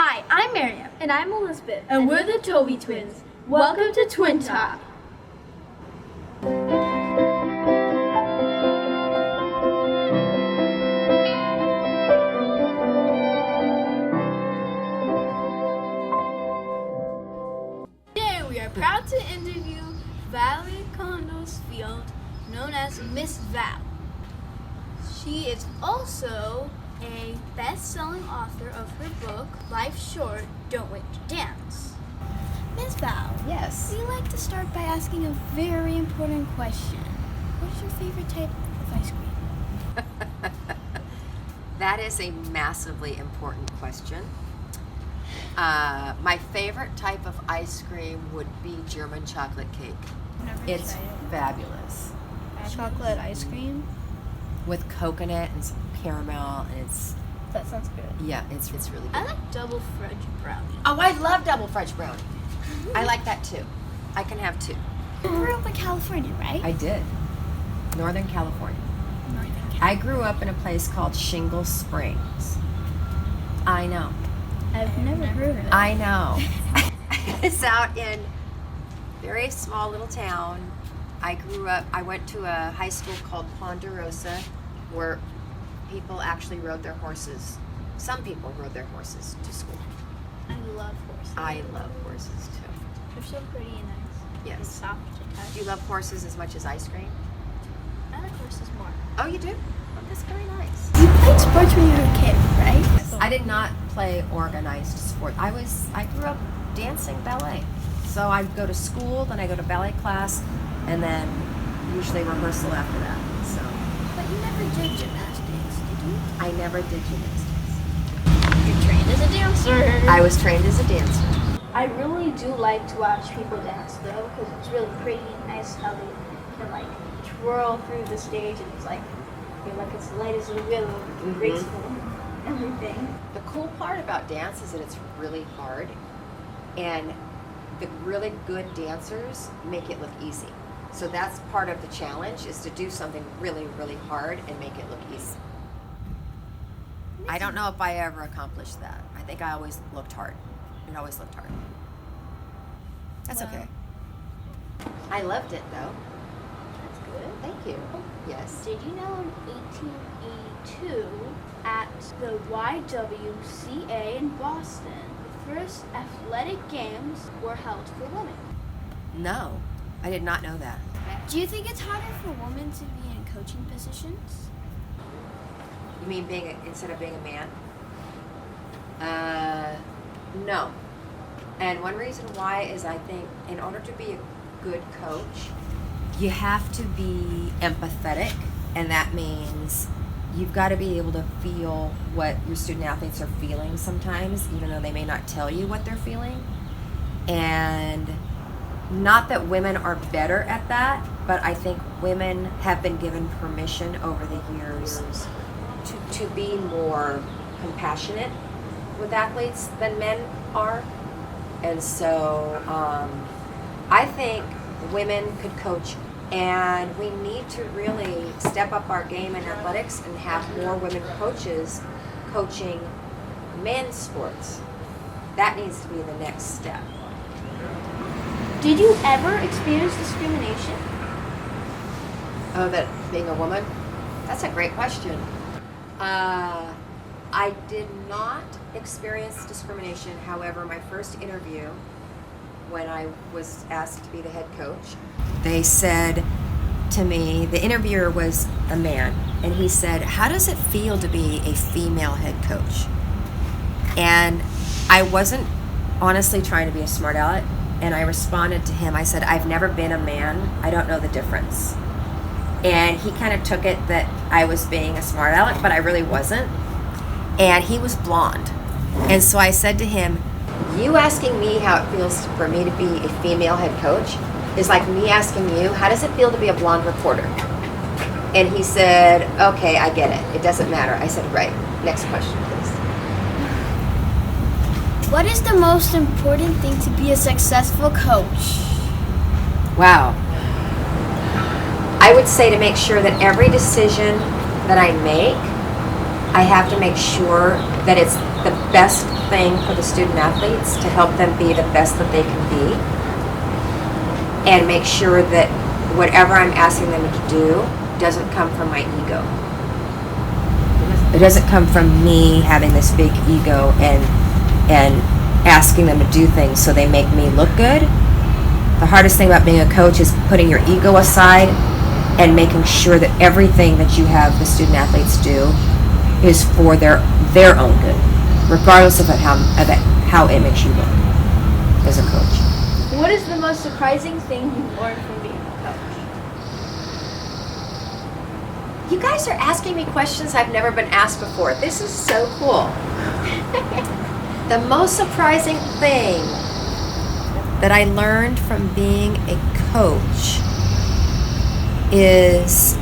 Hi, I'm Mariam. And I'm Elizabeth. And we're the Tovey Twins. Welcome to Twin Talk. Today we are proud to interview Valerie Kondos Field, known as Miss Val. She is also a best-selling author of her book, Life Short, Don't Wait to Dance. Miss Val, Yes. we like to start by asking a very important question. What is your favorite type of ice cream? That is a massively important question. My favorite type of ice cream would be German chocolate cake. It's fabulous. Chocolate ice cream. With coconut and some caramel, and That sounds good. it's really good. I like double fudge brownie. Oh, I love double fudge brownie. I like that too. I can have two. You grew up in California, right? I did. Northern California. Northern California. I grew up in a place called Shingle Springs. I know. I've never heard of it. I know. It's out in a very small little town. I went to a high school called Ponderosa where people actually rode their horses. Some people rode their horses to school. I love horses. I love horses too. They're so pretty and nice. Yes. And soft to touch. Do you love horses as much as ice cream? I like horses more. Oh, you do? Oh, that's very nice. You played sports when you were a kid, right? I did not play organized sport. I grew up dancing ballet. So I'd go to school, then I go to ballet class, and then usually rehearsal after that. So But you never did gymnastics, did you? I never did gymnastics. You're trained as a dancer. I was trained as a dancer. I really do like to watch people dance though, because it's really pretty and nice how they can like twirl through the stage and it's like you're like as light as a willow, graceful and everything. The cool part about dance is that it's really hard, and the really good dancers make it look easy. So that's part of the challenge, is to do something really, really hard and make it look easy. I don't know if I ever accomplished that. I think I always looked hard. It always looked hard. That's okay. I loved it though. That's good. Thank you. Yes. Did you know in 1882 at the YWCA in Boston, the first athletic games were held for women? No, I did not know that. Do you think it's harder for women to be in coaching positions? You mean instead of being a man? No. And one reason why is I think in order to be a good coach, you have to be empathetic, and that means you've got to be able to feel what your student athletes are feeling sometimes, even though they may not tell you what they're feeling. And not that women are better at that, but I think women have been given permission over the years to be more compassionate with athletes than men are. And so I think women could coach, and we need to really step up our game in athletics and have more women coaches coaching men's sports. That needs to be the next step. Did you ever experience discrimination? Oh, that being a woman? That's a great question. I did not experience discrimination. However, my first interview, when I was asked to be the head coach, they said to me, the interviewer was a man, and he said, "How does it feel to be a female head coach?" And I wasn't honestly trying to be a smart aleck, and I responded to him. I said, "I've never been a man. I don't know the difference." And he kind of took it that I was being a smart aleck, but I really wasn't. And he was blonde. And so I said to him, "You asking me how it feels for me to be a female head coach is like me asking you, how does it feel to be a blonde reporter?" And he said, "Okay, I get it. It doesn't matter." I said, "Right. Next question, please." What is the most important thing to be a successful coach? Wow. I would say to make sure that every decision that I make, I have to make sure that it's the best thing for the student athletes to help them be the best that they can be, and make sure that whatever I'm asking them to do doesn't come from my ego. It doesn't come from me having this big ego and asking them to do things so they make me look good. The hardest thing about being a coach is putting your ego aside and making sure that everything that you have the student athletes do is for their own good, regardless of how it makes you look as a coach. What is the most surprising thing you've learned from being a coach? You guys are asking me questions I've never been asked before. This is so cool. The most surprising thing that I learned from being a coach is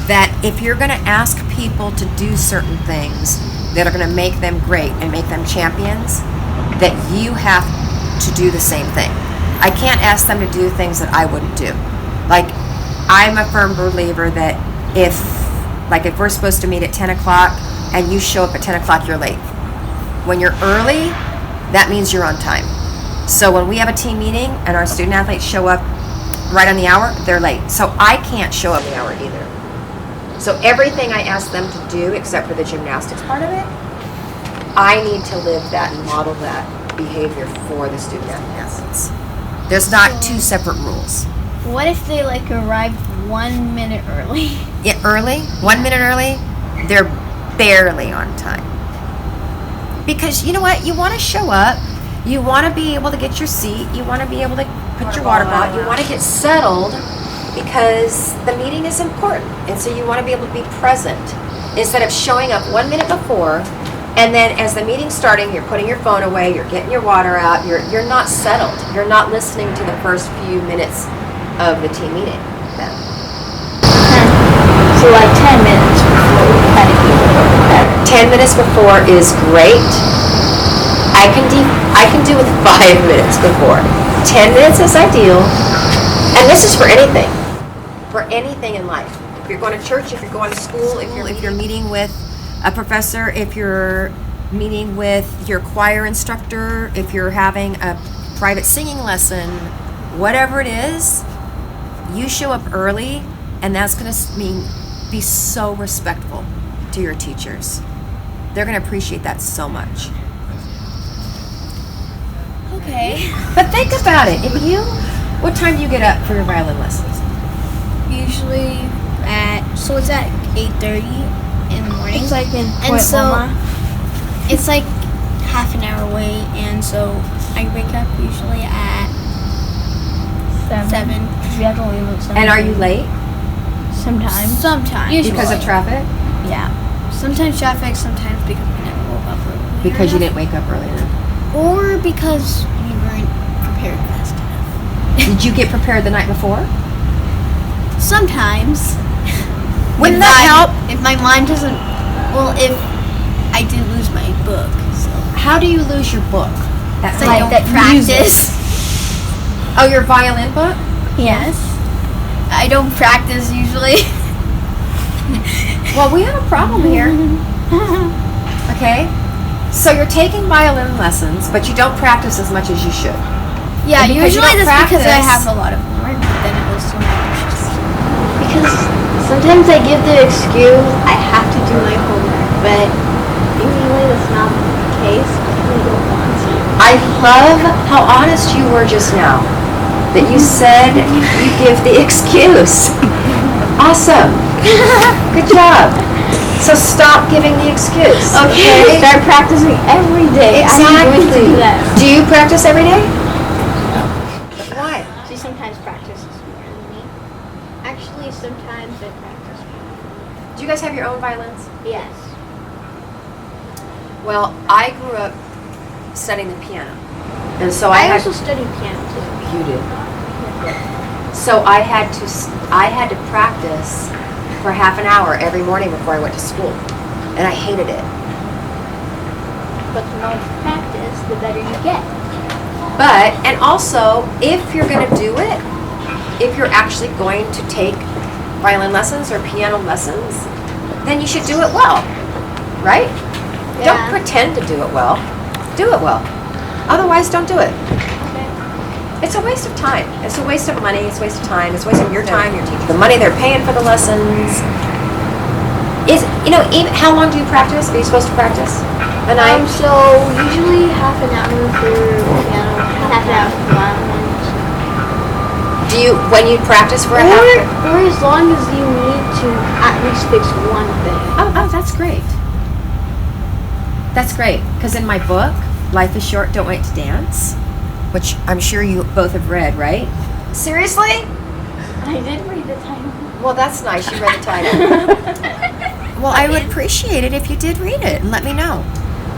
that if you're going to ask people to do certain things that are going to make them great and make them champions, that you have to do the same thing. I can't ask them to do things that I wouldn't do. Like, I'm a firm believer that if we're supposed to meet at 10 o'clock and you show up at 10 o'clock, you're late. When you're early, that means you're on time. So when we have a team meeting and our student athletes show up right on the hour, they're late. So I can't show up the hour either. So everything I ask them to do, except for the gymnastics part of it, I need to live that and model that behavior for the student athletes. There's not two separate rules. What if they arrived 1 minute early? Yeah, early, 1 minute early, they're barely on time. Because you know what? You want to show up. You want to be able to get your seat. You want to be able to put your water bottle. You want to get settled because the meeting is important. And so you want to be able to be present instead of showing up 1 minute before. And then as the meeting's starting, you're putting your phone away, you're getting your water out, you're not settled. You're not listening to the first few minutes of the team meeting then. So 10 minutes before we kind of keep it better. 10 minutes before is great. I can do with 5 minutes before. 10 minutes is ideal. And this is for anything. For anything in life. If you're going to church, if you're going to school, if you're meeting with a professor, if you're meeting with your choir instructor, if you're having a private singing lesson, whatever it is, you show up early, and that's going to mean be so respectful to your teachers. They're going to appreciate that so much. Okay. But think about it. What time do you get up for your violin lessons? Usually it's at 8:30 in the morning. It's in and so it's half an hour away, and so I wake up usually at 7. Because we have to leave at 7. And are you late? Sometimes. Usually. Because of traffic? Yeah. Sometimes traffic, sometimes because we never woke up early. Because you didn't wake up early enough. Or because we weren't prepared fast enough. Did you get prepared the night before? Sometimes. Wouldn't that help? If my mind doesn't... Well, if I did lose my book, so... How do you lose your book? That's I don't practice. Oh, your violin book? Yes. I don't practice usually. Well, we have a problem here. Okay? So you're taking violin lessons, but you don't practice as much as you should. Yeah, And because you usually don't that's because I practice- have a lot of homework, but then it goes to my Because sometimes I give the excuse I have to do my homework, but usually that's not the case. I really don't want to. I love how honest you were just now. That you said you give the excuse. Awesome. Good job. So stop giving the excuse. Okay. Start practicing every day. I'm going to do that. Do you practice every day? Why? She sometimes practices more than me. Actually, sometimes I practice more. Do you guys have your own violins? Yes. Well, I grew up studying the piano. And so I also studied piano too. You did. So I had to practice for half an hour every morning before I went to school. And I hated it. But the more you practice, the better you get. But, and also, if you're going to do it, if you're actually going to take violin lessons or piano lessons, then you should do it well. right? Yeah. Don't pretend to do it well. Do it well. Otherwise, don't do it. Okay. It's a waste of time. It's a waste of money. It's a waste of time. It's a waste of your time, your teacher, the money they're paying for the lessons. Even how long do you practice? Are you supposed to practice a night? So usually half an hour for piano, half an hour for violin. Do you, when you practice for a half? Or as long as you need to at least fix one thing. Oh, that's great. That's great. Because in my book, Life is Short, Don't Wait to Dance, which I'm sure you both have read, right? Seriously? I did read the title. Well, that's nice. You read the title. Well, I would appreciate it if you did read it and let me know.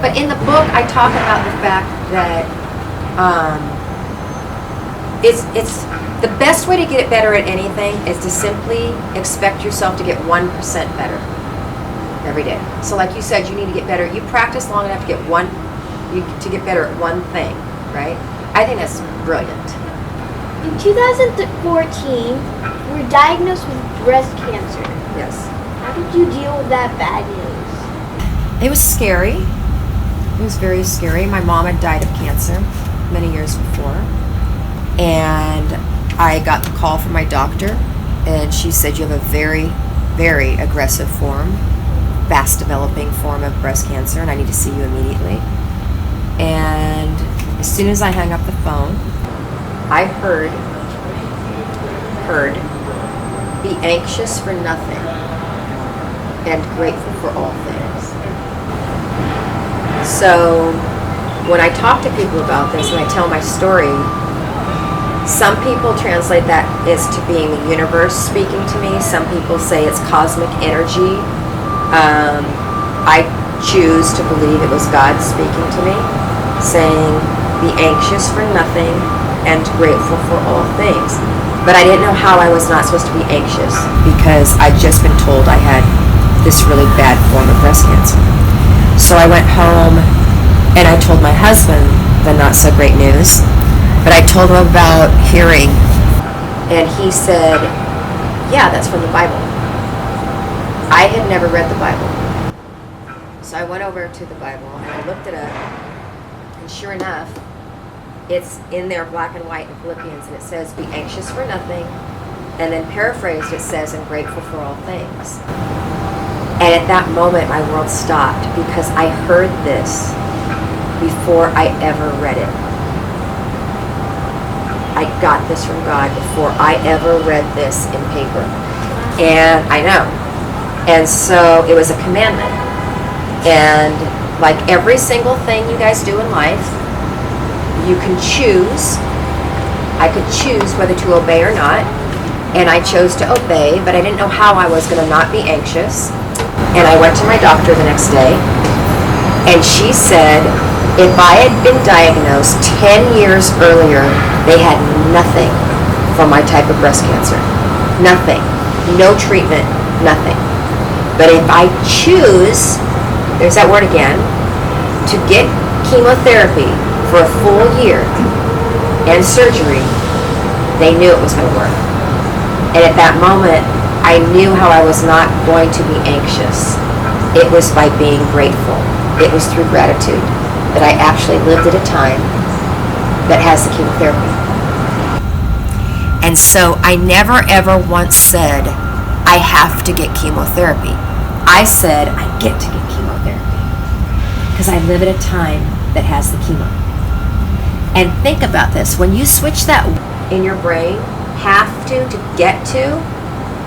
But in the book, I talk about the fact that it's the best way to get better at anything is to simply expect yourself to get 1% better every day. So, like you said, you need to get better. You practice long enough to get better at one thing, right? I think that's brilliant. In 2014, you were diagnosed with breast cancer. Yes. How did you deal with that bad news? It was scary. It was very scary. My mom had died of cancer many years before. And I got the call from my doctor, and she said, you have a very, very aggressive form, fast developing form of breast cancer, and I need to see you immediately. And as soon as I hung up the phone, I heard, be anxious for nothing and grateful for all things. So when I talk to people about this and I tell my story, some people translate that as to being the universe speaking to me. Some people say it's cosmic energy. I choose to believe it was God speaking to me, saying, be anxious for nothing and grateful for all things. But I didn't know how I was not supposed to be anxious because I'd just been told I had this really bad form of breast cancer. So I went home and I told my husband the not so great news. But I told him about hearing, and he said, yeah, that's from the Bible. I had never read the Bible. So I went over to the Bible, and I looked it up, and sure enough, it's in there black and white in Philippians, and it says, be anxious for nothing, and then paraphrased, it says, and grateful for all things. And at that moment, my world stopped, because I heard this before I ever read it. I got this from God before I ever read this in paper. And I know. And so it was a commandment. And like every single thing you guys do in life, you can choose. I could choose whether to obey or not. And I chose to obey, but I didn't know how I was going to not be anxious. And I went to my doctor the next day. And she said, if I had been diagnosed 10 years earlier, they had nothing for my type of breast cancer. Nothing. No treatment. Nothing. But if I choose, there's that word again, to get chemotherapy for a full year and surgery, they knew it was going to work. And at that moment, I knew how I was not going to be anxious. It was by being grateful. It was through gratitude that I actually lived at a time that has the chemotherapy. And so I never ever once said, I have to get chemotherapy. I said, I get to get chemotherapy because I live at a time that has the chemo. And think about this, when you switch that in your brain, have to get to,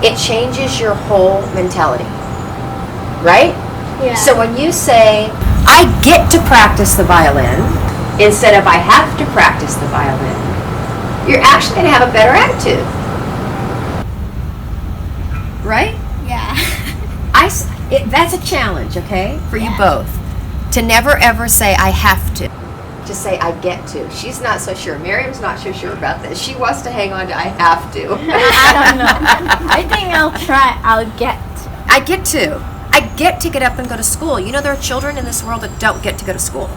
it changes your whole mentality, right? Yeah. So when you say, I get to practice the violin, instead of I have to practice the violin, you're actually going to have a better attitude. Right? Yeah. That's a challenge, okay, for you both. To never ever say, I have to. To say, I get to. She's not so sure. Mariam's not so sure about this. She wants to hang on to, I have to. I don't know. I think I'll try. I'll get to. I get to. I get to get up and go to school. You know, there are children in this world that don't get to go to school.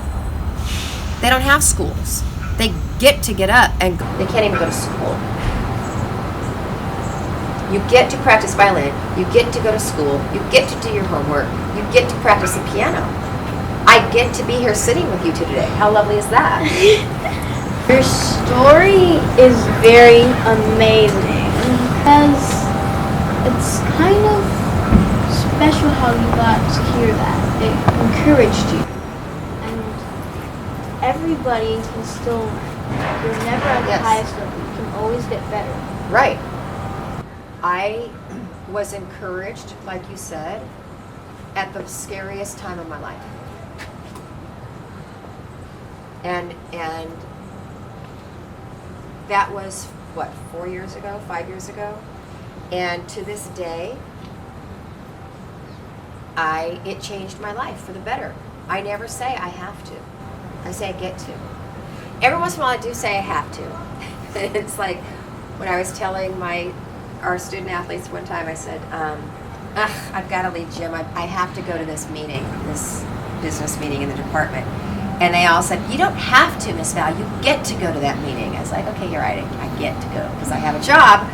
They don't have schools. They get to get up and they can't even go to school. You get to practice violin. You get to go to school. You get to do your homework. You get to practice the piano. I get to be here sitting with you two today. How lovely is that? Your story is very amazing because it's kind of special how you got to hear that. It encouraged you. And everybody can still learn. You're never at the Yes. highest level. You can always get better. Right. I was encouraged, like you said, at the scariest time of my life. And that was, what, 4 years ago, 5 years ago? And to this day, it changed my life for the better. I never say I have to. I say I get to. Every once in a while I do say I have to. It's like when I was telling our student athletes one time, I said, I've got to leave gym. I have to go to this meeting, this business meeting in the department. And they all said, you don't have to, Miss Val. You get to go to that meeting. I was like, okay, you're right. I get to go because I have a job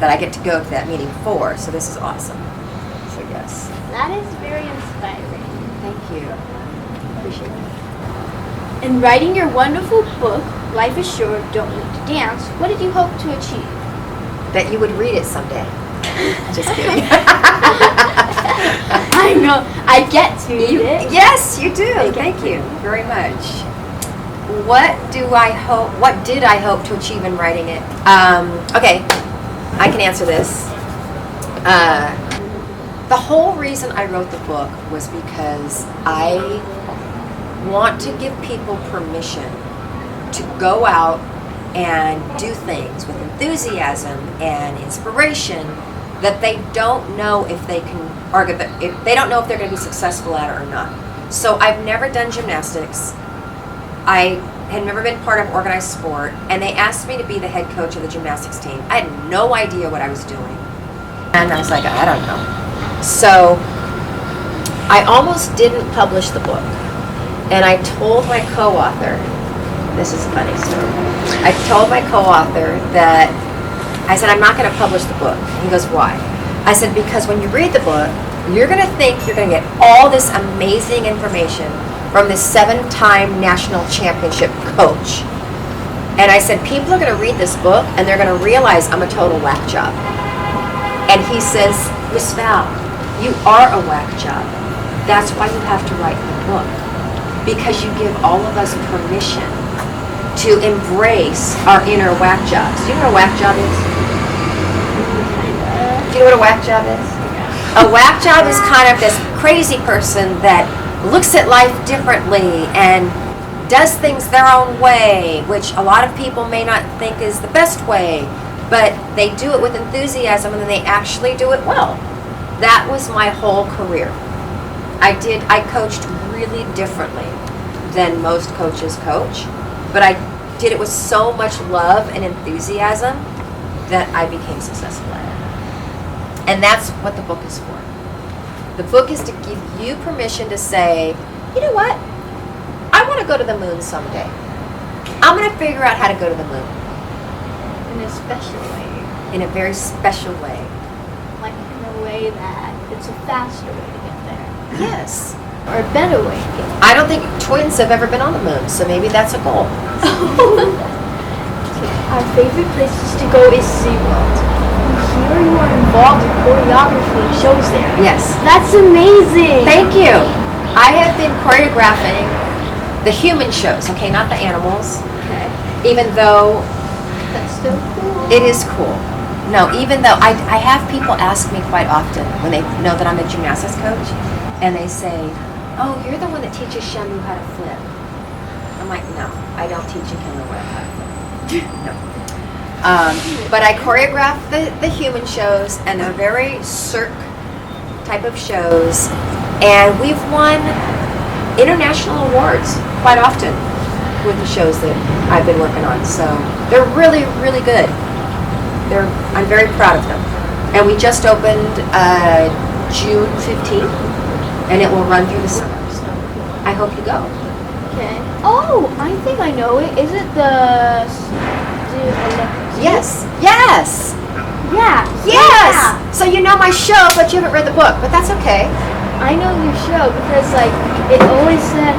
that I get to go to that meeting for. So this is awesome. So yes. That is very inspiring. Thank you. Appreciate it. In writing your wonderful book, Life is Short, Don't Need to Dance, what did you hope to achieve? That you would read it someday. Just kidding. I know. I get to read it. Yes, you do. Thank you very much. What did I hope to achieve in writing it? Okay, I can answer this. The whole reason I wrote the book was because I want to give people permission to go out and do things with enthusiasm and inspiration that they don't know if they don't know if they're going to be successful at it or not. So I've never done gymnastics. I had never been part of organized sport, and they asked me to be the head coach of the gymnastics team. I had no idea what I was doing, and I was like, I don't know. So I almost didn't publish the book, and I told my co-author, this is a funny story, I told my co-author that I said, I'm not going to publish the book. He goes, why? I said, because when you read the book, you're going to think you're going to get all this amazing information from this 7-time national championship coach. And I said, people are going to read this book and they're going to realize I'm a total whack job. And he says, Miss Val, you are a whack job. That's why you have to write the book. Because you give all of us permission to embrace our inner whack jobs. Do you know what a whack job is? Do you know what a whack job is? A whack job is kind of this crazy person that looks at life differently and does things their own way, which a lot of people may not think is the best way, but they do it with enthusiasm and then they actually do it well. That was my whole career. I coached really differently than most coaches coach, but I did it with so much love and enthusiasm that I became successful at it. And that's what the book is for. The book is to give you permission to say, you know what? I want to go to the moon someday. I'm going to figure out how to go to the moon. In a special way. In a very special way. Like in a way that it's a faster way to get there. Yes. Or a better way to get there. I don't think twins have ever been on the moon, so maybe that's a goal. Our favorite places to go is SeaWorld. Here you are involved in choreography and shows there. Yes. That's amazing. Thank you. I have been choreographing the human shows, okay, not the animals. Okay. Even though That's so cool. it is cool. No, even though I have people ask me quite often when they know that I'm a gymnastics coach, and they say, oh, you're the one that teaches Shamu how to flip. I'm like, no, I don't teach a killer how to flip. No. But I choreograph the human shows, and they're very cirque type of shows, and we've won international awards quite often with the shows that I've been working on. So they're really, really good. I'm very proud of them. And we just opened June 15th, and it will run through the summer. So I hope you go. Okay. Oh, I think I know it. Is it the Olympics? Yes, yes. Yeah. Yes! Yeah. So you know my show, but you haven't read the book, but that's okay. I know your show because like it always said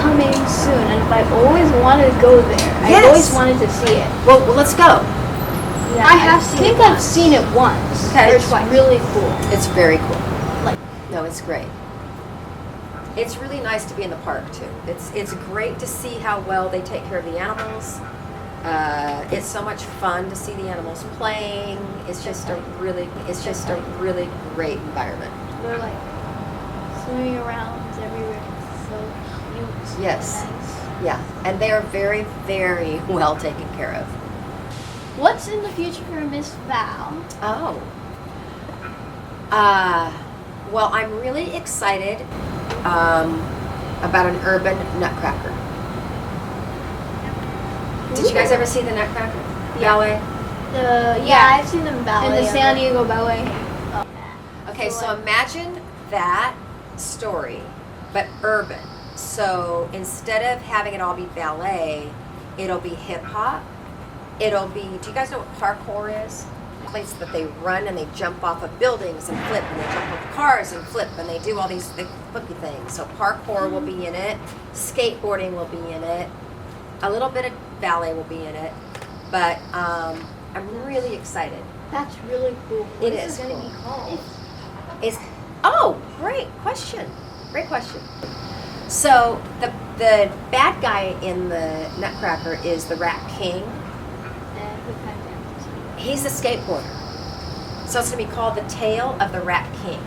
coming soon, and I always wanted to go there. Yes. I always wanted to see it. Well, let's go. Yeah, I have seen think it I've once. seen it once. Okay. It's really cool. It's very cool. Like, No, it's great. It's really nice to be in the park too. It's great to see how well they take care of the animals. It's so much fun to see the animals playing. It's just a really great environment. they're like swimming around everywhere. It's so cute. Yes. And nice. Yeah, and they are very, very well taken care of. What's in the future for Miss Val? Oh. Well, I'm really excited about an urban nutcracker. Did you guys ever see the Nutcracker ballet? Yeah, I've seen them ballet. And the San Diego Ballet. Okay, so imagine that story, but urban. So instead of having it all be ballet, it'll be hip hop. It'll be, do you guys know what parkour is? A place that they run and they jump off of buildings and flip, and they jump off of cars and flip, and they do all these flippy things. So parkour will be in it, skateboarding will be in it, a little bit of ballet will be in it, but I'm really excited. That's really cool. It What is it going cool. to be called? Oh, great question. Great question. So the bad guy in the Nutcracker is the Rat King. He's a skateboarder. So it's going to be called The Tale of the Rat King.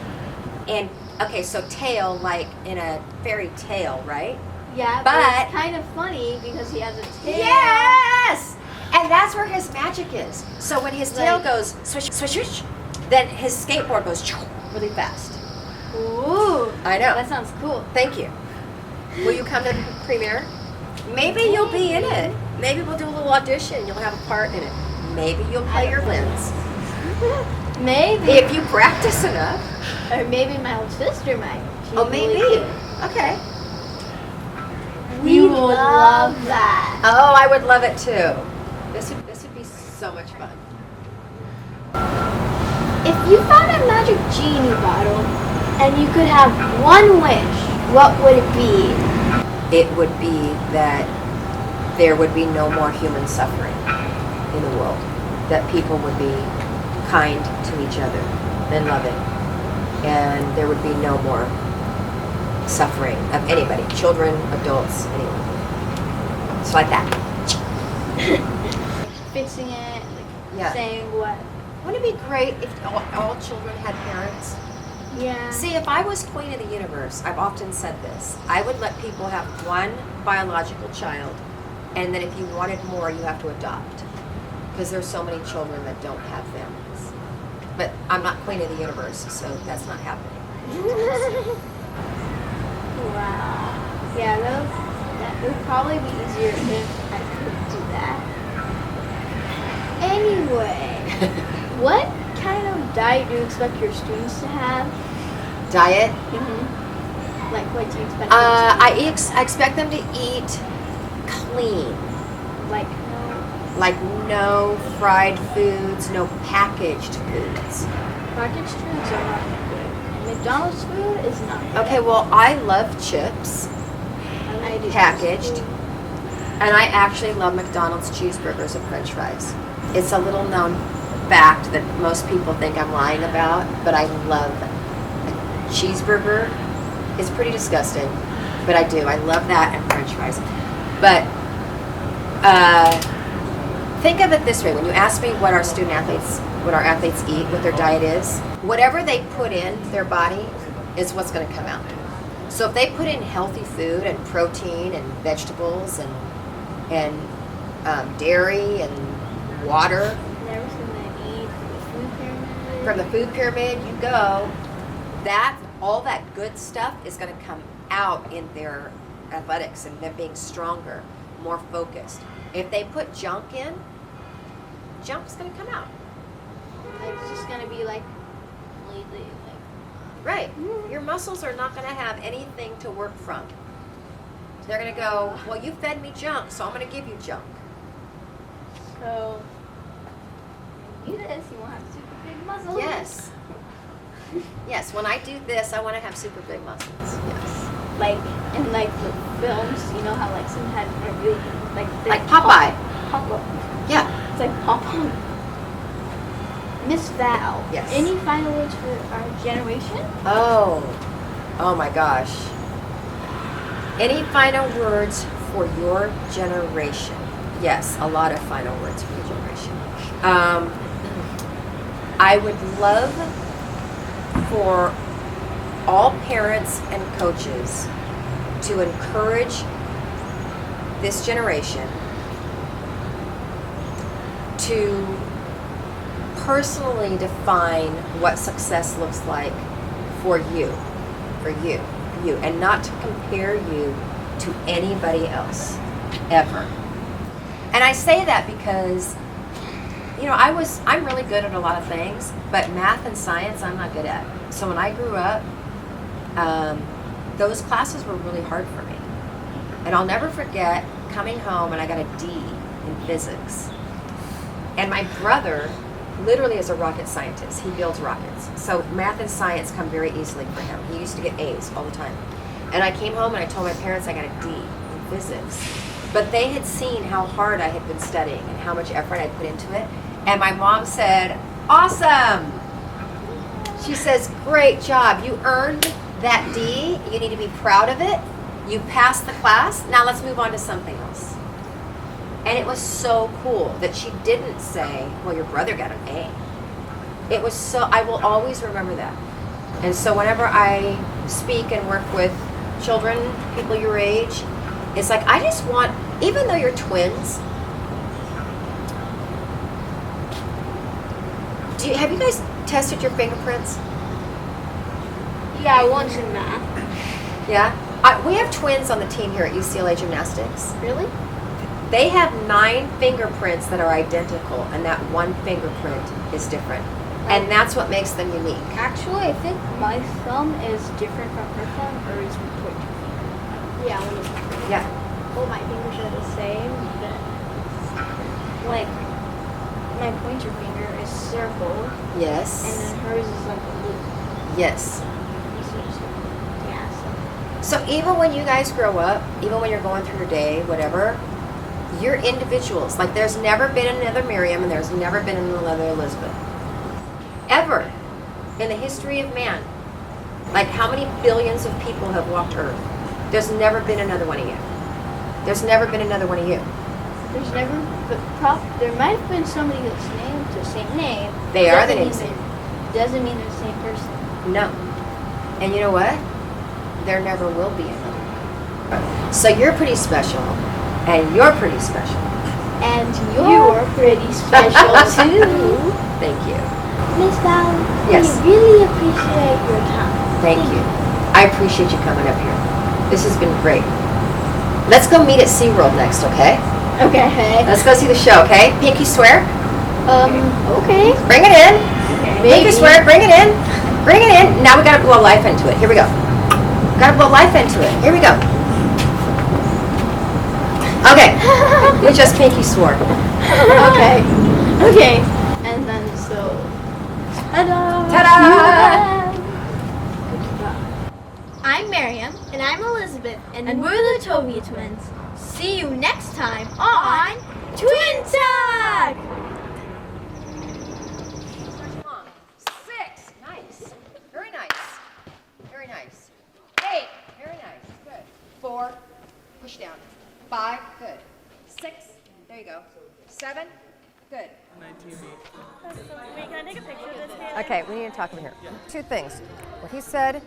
And, okay, so tale like in a fairy tale, right? Yeah, But- it's kind of funny because he has a tail. Yes! And that's where his magic is. So when his tail Like- goes swish, swish, swish, then his skateboard goes really fast. Ooh, I know. that sounds cool. Thank you. Will you come to the premiere? Maybe you'll be in it. Maybe we'll do a little audition. You'll have a part in it. Maybe you'll play your lens. Maybe. If you practice enough. Or maybe my old sister might. She's Oh, really maybe. good. Okay. We would love that. Oh, I would love it too. This would be so much fun. If you found a magic genie bottle and you could have one wish, what would it be? It would be that there would be no more human suffering in the world. That people would be kind to each other and loving. And there would be no more suffering of anybody, children, adults, anyone. It's like that. Fixing it, like Yeah. saying what? Wouldn't it be great if all children had parents? Yeah. See, if I was queen of the universe, I've often said this, I would let people have one biological child, and then if you wanted more, you have to adopt. Because there's so many children that don't have families. But I'm not queen of the universe, so that's not happening. Wow. Yeah, that would probably be easier if I could do that. Anyway, what kind of diet do you expect your students to have? Diet? Like, what do you expect? I expect them to eat clean. Like, Like no fried foods, no packaged foods. packaged foods are not good. McDonald's food is not good. Okay, well, I love chips, I do. packaged, and I actually love McDonald's cheeseburgers and french fries. It's a little known fact that most people think I'm lying about, but I love a cheeseburger. It's pretty disgusting, but I do. I love that and french fries. But think of it this way: when you ask me what our athletes eat, what their diet is, whatever they put in their body is what's going to come out. So if they put in healthy food and protein and vegetables and dairy and water Never seen that eat from the food pyramid. from the food pyramid, you go. That all that good stuff is going to come out in their athletics and them being stronger, more focused. If they put junk in, junk's going to come out. Like, it's just gonna be like completely like. Right. Your muscles are not going to have anything to work from. They're going to go, well, you fed me junk, so I'm going to give you junk. So, you do this, you won't have to. big muscles. Yes. Yes, when I do this, I want to have super big muscles. Yes. Like in like the films, you know how like sometimes they're really like Popeye. Pop-up. Yeah. It's like pop-up. Miss Val. Yes. Any final words for our generation? Oh my gosh. Any final words for your generation? Yes, a lot of final words for your generation. I would love for all parents and coaches to encourage this generation to personally define what success looks like for you, and not to compare you to anybody else, ever. And I say that because, I'm really good at a lot of things, but math and science I'm not good at. So when I grew up, those classes were really hard for me. And I'll never forget coming home and I got a D in physics. And my brother literally is a rocket scientist. He builds rockets. So math and science come very easily for him. He used to get A's all the time. And I came home and I told my parents I got a D in physics. But they had seen how hard I had been studying and how much effort I put into it. And my mom said, awesome. She says, great job. You earned that D. You need to be proud of it. You passed the class. Now let's move on to something else. And it was so cool that she didn't say, well, your brother got an A. It was so, I will always remember that. And so whenever I speak and work with children, people your age, it's like, I just want, even though you're twins, have you guys tested your fingerprints? Yeah, once in math. Yeah? We have twins on the team here at UCLA Gymnastics. Really? They have 9 fingerprints that are identical, and that one fingerprint is different. And that's what makes them unique. Actually, I think my thumb is different from her thumb, or is my pointer finger. Yeah, one of them. Yeah. Well, my fingers are the same, but like my pointer finger is circle, Yes. and then hers is like a loop. Yes. Yeah. So even when you guys grow up, even when you're going through your day, whatever, you're individuals. Like there's never been another Mariam and there's never been another Elizabeth. Ever. In the history of man. Like how many billions of people have walked Earth? There's never been another one of you. There's never been another one of you. There's never, but there might have been somebody that's named the same name. They are the Doesn't names. mean doesn't mean they're the same person. No. And you know what? There never will be another. So you're pretty special. And you're pretty special. And you're pretty special too. Thank you. Miss Val, Yes. we really appreciate your time. Thank you. I appreciate you coming up here. This has been great. Let's go meet at SeaWorld next, okay? Okay. Let's go see the show, okay? Pinky swear. Okay. Bring it in. Maybe. Pinky swear, bring it in. Bring it in. Now we gotta blow life into it. Here we go. Gotta blow life into it. Here we go. Okay. You just pinky swore. Okay. Okay. And then so. Ta-da! Ta-da! I'm Mariam. And I'm Elizabeth. And we're the Tovey Twins. See you next time on Twin Talk! 6. Nice. Very nice. Very nice. 8. Very nice. Good. 4. Push down. 5. Good. 6. There you go. 7. Good. Wait, can I take a picture of this, Taylor? Okay, we need to talk over here. 2 things. What he said,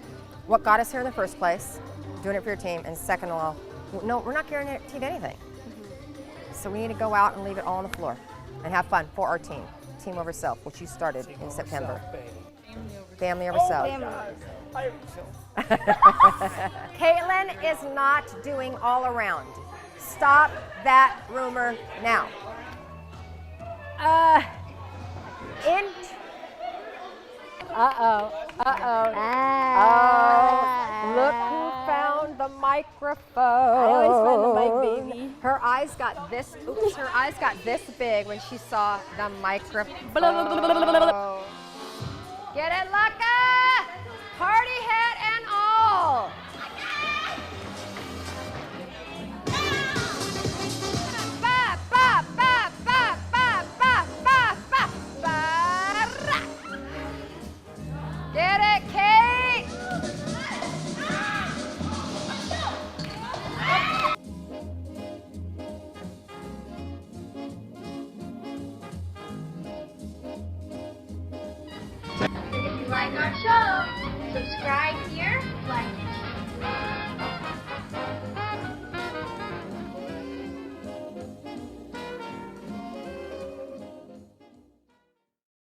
what got us here in the first place, doing it for your team, and second of all, no, we're not guaranteed anything. So we need to go out and leave it all on the floor and have fun for our team. Team over self, which you started in September. Family over self. Caitlin is not doing all around. Stop that rumor now. Look who found the microphone. I always find the mic, baby. Her eyes got this, her eyes got this big when she saw the microphone. Get it, Lucka! Party hat and all. Ba, ba, ba, ba, ba, ba, ba, ba, ba, ra. Get it, Kate! If you like our show, subscribe here, like